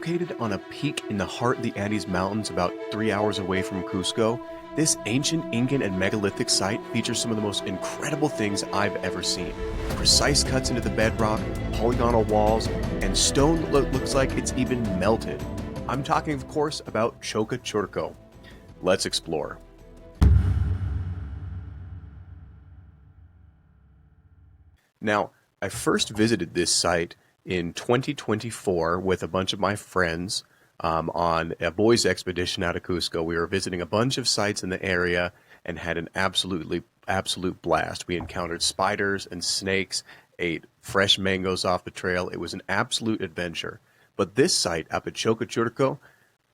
Located on a peak in the heart of the Andes Mountains about 3 hours away from Cusco, this ancient Incan and megalithic site features some of the most incredible things I've ever seen. Precise cuts into the bedrock, polygonal walls, and stone that looks like it's even melted. I'm talking, of course, about Choquechurco. Let's explore. Now, I first visited this site in 2024 with a bunch of my friends on a boys' expedition out of Cusco. We were visiting a bunch of sites in the area and had an absolute blast. We encountered spiders and snakes, ate fresh mangoes off the trail. It was an absolute adventure. But this site up at Choquechurco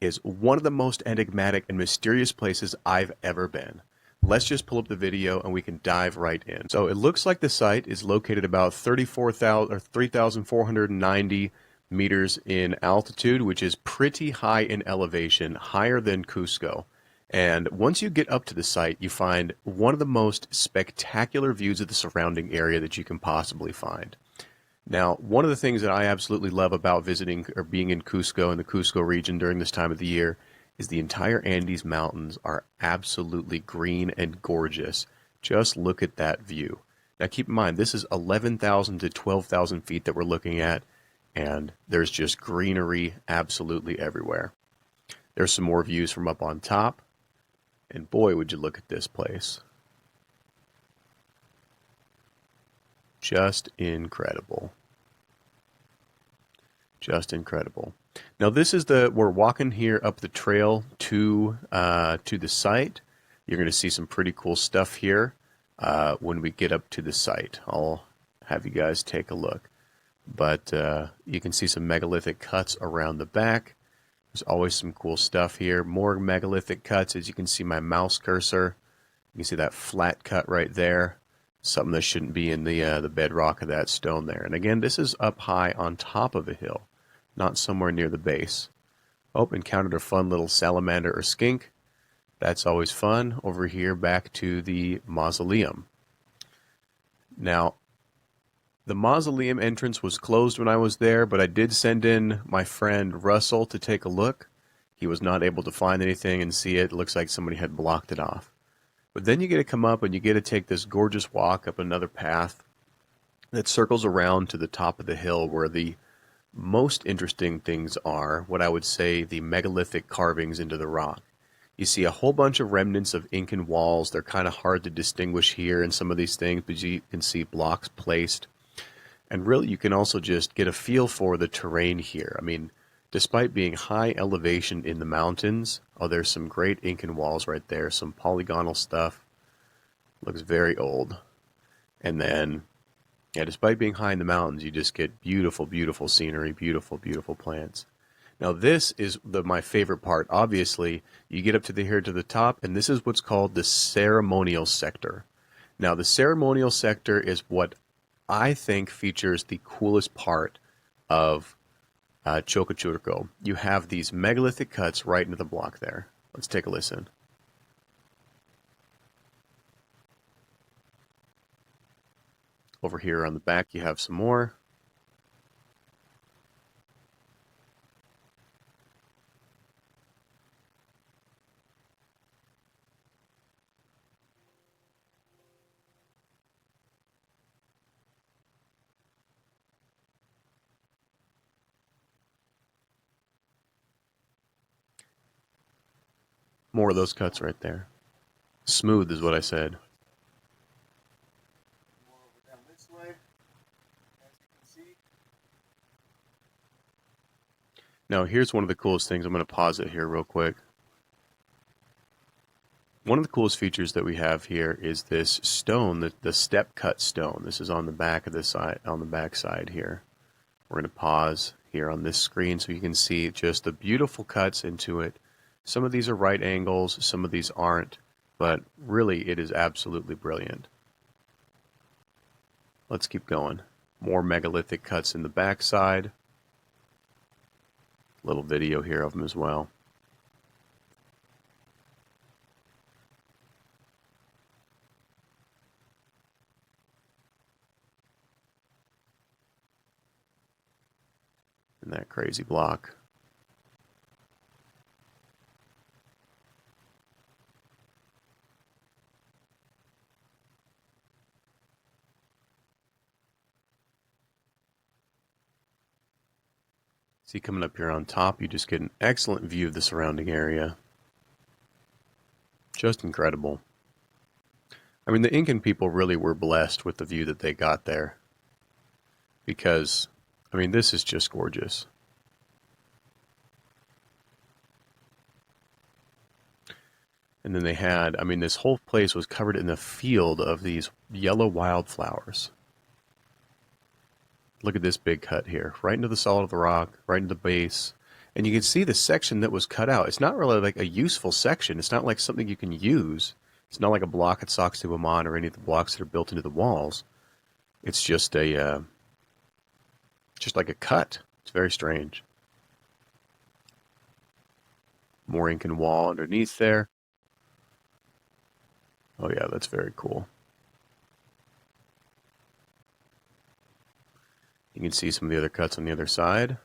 is one of the most enigmatic and mysterious places I've ever been. Let's just pull up the video and we can dive right in. So it looks like the site is located about 3,490 meters in altitude, which is pretty high in elevation, higher than Cusco. And once you get up to the site, you find one of the most spectacular views of the surrounding area that you can possibly find. Now, one of the things that I absolutely love about visiting or being in Cusco and the Cusco region during this time of the year is the entire Andes Mountains are absolutely green and gorgeous. Just look at that view. Now keep in mind, this is 11,000 to 12,000 feet that we're looking at, and there's just greenery absolutely everywhere. There's some more views from up on top, and boy, would you look at this place. Just incredible. Just incredible. Now this is we're walking here up the trail to the site. You're going to see some pretty cool stuff here when we get up to the site. I'll have you guys take a look. But you can see some megalithic cuts around the back. There's always some cool stuff here. More megalithic cuts. As you can see my mouse cursor. You can see that flat cut right there. Something that shouldn't be in the bedrock of that stone there. And again, this is up high on top of a hill, not somewhere near the base. Oh, encountered a fun little salamander or skink. That's always fun. Over here, back to the mausoleum. Now, the mausoleum entrance was closed when I was there, but I did send in my friend Russell to take a look. He was not able to find anything and see it. It looks like somebody had blocked it off. But then you get to come up and you get to take this gorgeous walk up another path that circles around to the top of the hill where the most interesting things are, what I would say, the megalithic carvings into the rock. You see a whole bunch of remnants of Incan walls. They're kind of hard to distinguish here in some of these things, but you can see blocks placed. And really, you can also just get a feel for the terrain here. I mean, despite being high elevation in the mountains, oh, there's some great Incan walls right there, some polygonal stuff. Looks very old. And then, yeah, despite being high in the mountains, you just get beautiful, beautiful scenery, beautiful, beautiful plants. Now this is my favorite part. Obviously, you get up to here to the top, and this is what's called the Ceremonial sector. Now the Ceremonial sector is what I think features the coolest part of Choquechurco. You have these megalithic cuts right into the block there. Let's take a listen. Over here on the back you have some more. More of those cuts right there. Smooth is what I said. More over down this way, as you can see. Now here's one of the coolest things. I'm going to pause it here real quick. One of the coolest features that we have here is this stone, the step cut stone. This is on the back of the side, on the back side here. We're going to pause here on this screen so you can see just the beautiful cuts into it. Some of these are right angles, some of these aren't, but really it is absolutely brilliant. Let's keep going. More megalithic cuts in the backside. Little video here of them as well. And that crazy block. See, coming up here on top, you just get an excellent view of the surrounding area. Just incredible. I mean, the Incan people really were blessed with the view that they got there. Because, I mean, this is just gorgeous. And then they had, I mean, this whole place was covered in a field of these yellow wildflowers. Look at this big cut here, right into the solid of the rock, right into the base. And you can see the section that was cut out. It's not really like a useful section. It's not like something you can use. It's not like a block at Sacsayhuaman or any of the blocks that are built into the walls. It's just a, just like a cut. It's very strange. More Incan wall underneath there. Oh yeah, that's very cool. You can see some of the other cuts on the other side.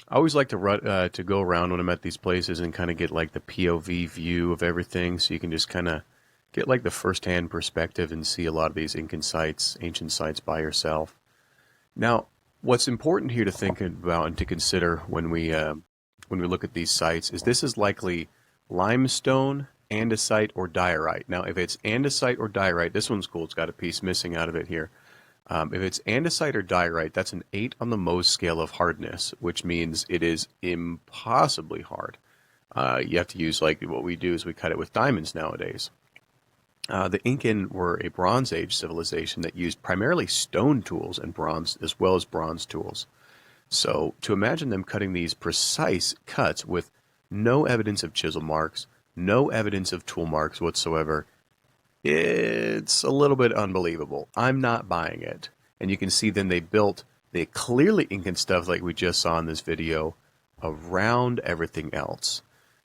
I always like to go around when I'm at these places and kind of get like the POV view of everything, so you can just kind of get like the first-hand perspective and see a lot of these Incan sites, ancient sites by yourself. Now, what's important here to think about and to consider when we look at these sites is this is likely limestone, andesite, or diorite. Now, if it's andesite or diorite, this one's cool. It's got a piece missing out of it here. If it's andesite or diorite, that's an 8 on the Mohs scale of hardness, which means it is impossibly hard. You have to use, like, what we do is we cut it with diamonds nowadays. The Incan were a Bronze Age civilization that used primarily stone tools and bronze, as well as bronze tools. So to imagine them cutting these precise cuts with no evidence of chisel marks, no evidence of tool marks whatsoever, it's a little bit unbelievable. I'm not buying it. And you can see then they built the clearly Incan stuff like we just saw in this video around everything else.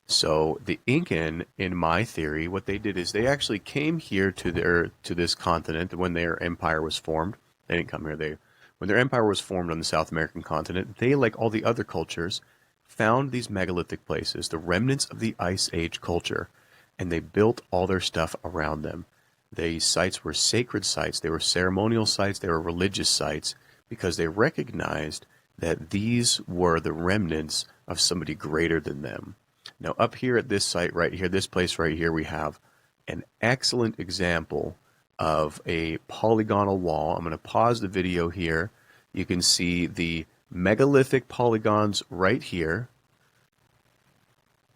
So the Incan, in my theory, what they did is they actually came here to this continent when their empire was formed. They didn't come here. When their empire was formed on the South American continent, they, like all the other cultures, found these megalithic places, the remnants of the Ice Age culture, and they built all their stuff around them. These sites were sacred sites, they were ceremonial sites, they were religious sites, because they recognized that these were the remnants of somebody greater than them. Now up here at this site right here, this place right here, we have an excellent example of a polygonal wall. I'm going to pause the video here. You can see the megalithic polygons right here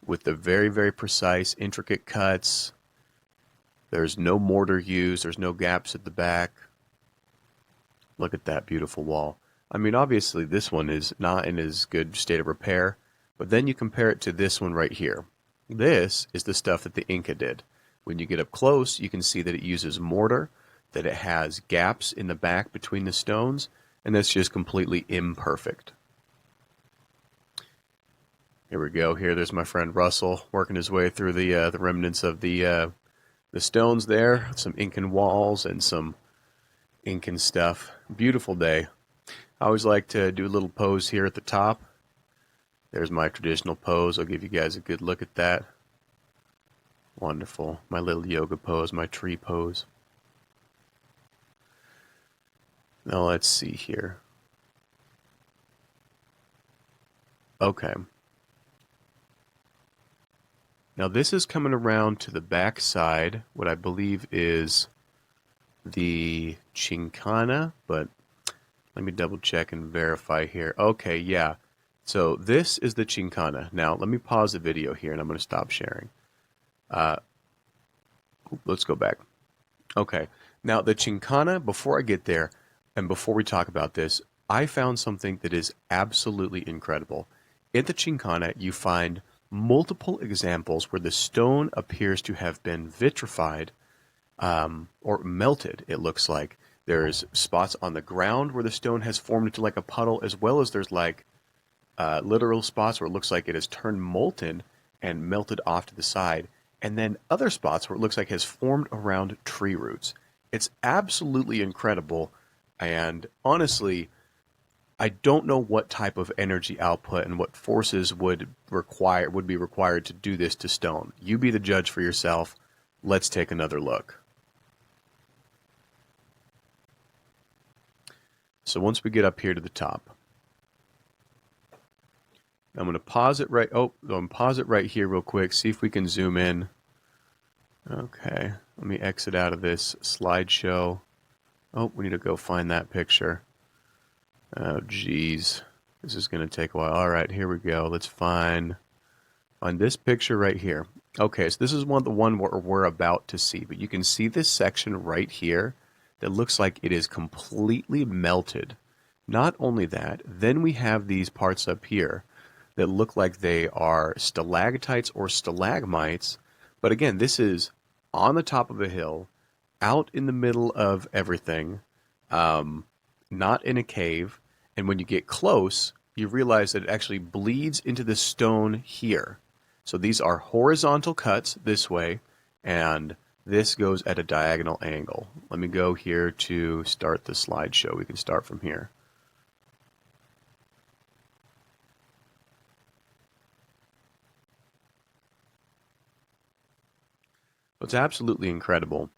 with the very, very precise, intricate cuts. There's no mortar used. There's no gaps at the back. Look at that beautiful wall. I mean, obviously this one is not in as good state of repair, but then you compare it to this one right here. This is the stuff that the Inca did. When you get up close, you can see that it uses mortar, that it has gaps in the back between the stones, and that's just completely imperfect. Here we go. Here, there's my friend Russell working his way through the remnants of the stones there. Some Incan walls and some Incan stuff. Beautiful day. I always like to do a little pose here at the top. There's my traditional pose. I'll give you guys a good look at that. Wonderful. My little yoga pose, my tree pose. Now let's see here. Okay. Now this is coming around to the back side, what I believe is the Chincana, but let me double check and verify here. Okay, yeah. So this is the Chincana. Now let me pause the video here and I'm going to stop sharing. Let's go back. Okay. Now the Chincana, before I get there and before we talk about this, I found something that is absolutely incredible. In the Chincana, you find multiple examples where the stone appears to have been vitrified or melted, it looks like. There's spots on the ground where the stone has formed into like a puddle, as well as there's like literal spots where it looks like it has turned molten and melted off to the side. And then other spots where it looks like it has formed around tree roots. It's absolutely incredible. And honestly, I don't know what type of energy output and what forces would be required to do this to stone. You be the judge for yourself. Let's take another look. So once we get up here to the top, I'm going to pause it right. Oh, I'm going to pause it right here real quick. See if we can zoom in. Okay, let me exit out of this slideshow. Oh, we need to go find that picture. Oh, geez. This is going to take a while. All right, here we go. Let's find this picture right here. Okay, so this is the one we're about to see, but you can see this section right here that looks like it is completely melted. Not only that, then we have these parts up here that look like they are stalactites or stalagmites. But again, this is on the top of a hill, out in the middle of everything, not in a cave. And when you get close, you realize that it actually bleeds into the stone here. So these are horizontal cuts this way, and this goes at a diagonal angle. Let me go here to start the slideshow. We can start from here. It's absolutely incredible.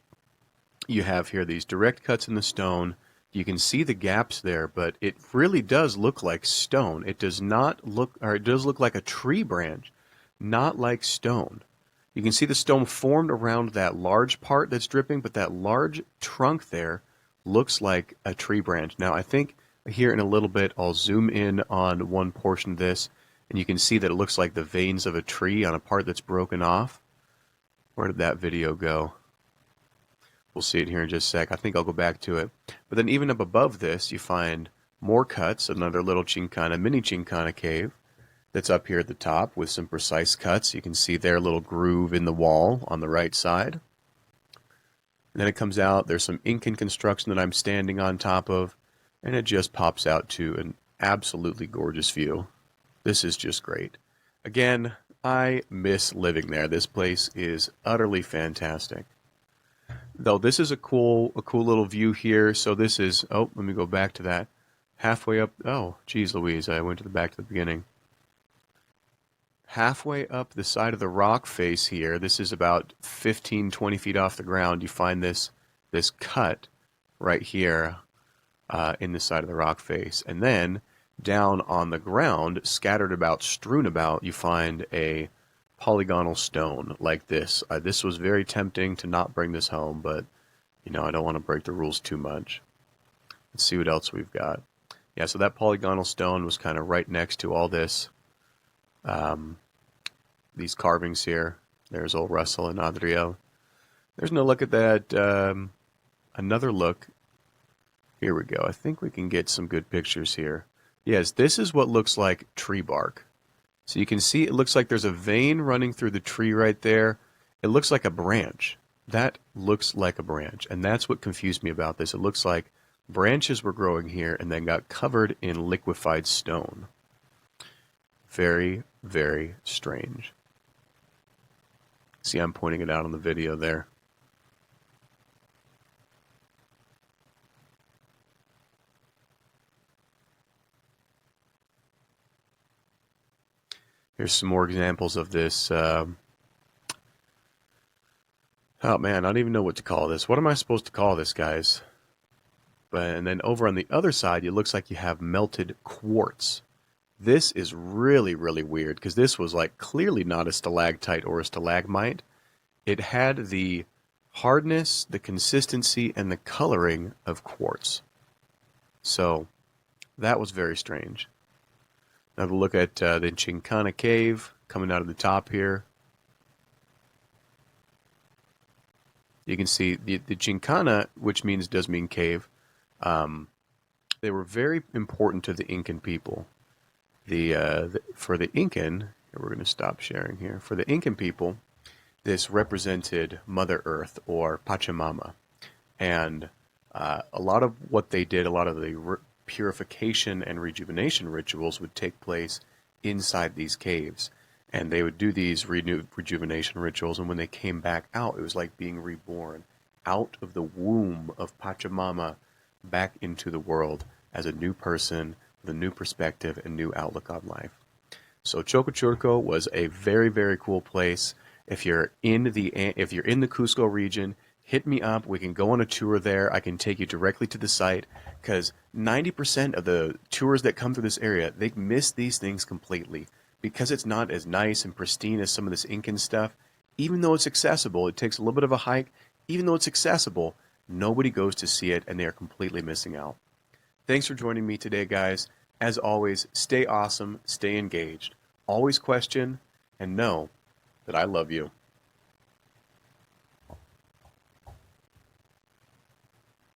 You have here these direct cuts in the stone. You can see the gaps there, but it really does look like stone. It does not look, or it does look like a tree branch, not like stone. You can see the stone formed around that large part that's dripping, but that large trunk there looks like a tree branch. Now, I think here in a little bit, I'll zoom in on one portion of this, and you can see that it looks like the veins of a tree on a part that's broken off. Where did that video go? We'll see it here in just a sec. I think I'll go back to it. But then even up above this, you find more cuts, another little Chincana, mini Chincana cave that's up here at the top with some precise cuts. You can see there a little groove in the wall on the right side. And then it comes out. There's some Incan construction that I'm standing on top of, and it just pops out to an absolutely gorgeous view. This is just great. Again, I miss living there. This place is utterly fantastic. Though this is a cool little view here. So this is, oh, let me go back to that. Halfway up, oh, geez Louise, I went back to the beginning. Halfway up the side of the rock face here, this is about 15, 20 feet off the ground, you find this cut right here in the side of the rock face. And then down on the ground, scattered about, strewn about, you find a polygonal stone like this. This was very tempting to not bring this home, but you know, I don't want to break the rules too much. Let's see what else we've got. Yeah, so that polygonal stone was kind of right next to all this, these carvings here. There's old Russell and Adriel. There's no look at that. Another look. Here we go. I think we can get some good pictures here. Yes, this is what looks like tree bark. So you can see it looks like there's a vein running through the tree right there. It looks like a branch. That looks like a branch. And that's what confused me about this. It looks like branches were growing here and then got covered in liquefied stone. Very, very strange. See, I'm pointing it out on the video there. Here's some more examples of this. Oh man, I don't even know what to call this. What am I supposed to call this, guys? And then over on the other side, it looks like you have melted quartz. This is really, really weird because this was like clearly not a stalactite or a stalagmite. It had the hardness, the consistency, and the coloring of quartz. So that was very strange. Now to look at the Chincana cave coming out of the top here. You can see the Chincana, which does mean cave. They were very important to the Incan people. For the Incan, here we're going to stop sharing here. For the Incan people, this represented Mother Earth or Pachamama, and a lot of what they did, a lot of the purification and rejuvenation rituals would take place inside these caves. And they would do these rejuvenation rituals, and when they came back out, it was like being reborn out of the womb of Pachamama back into the world as a new person with a new perspective and new outlook on life. So Choquechurco was a very, very cool place. If you're in the Cusco region, hit me up. We can go on a tour there. I can take you directly to the site because 90% of the tours that come through this area, they miss these things completely because it's not as nice and pristine as some of this Incan stuff. Even though it's accessible, it takes a little bit of a hike. Even though it's accessible, nobody goes to see it and they are completely missing out. Thanks for joining me today, guys. As always, stay awesome, stay engaged, always question, and know that I love you.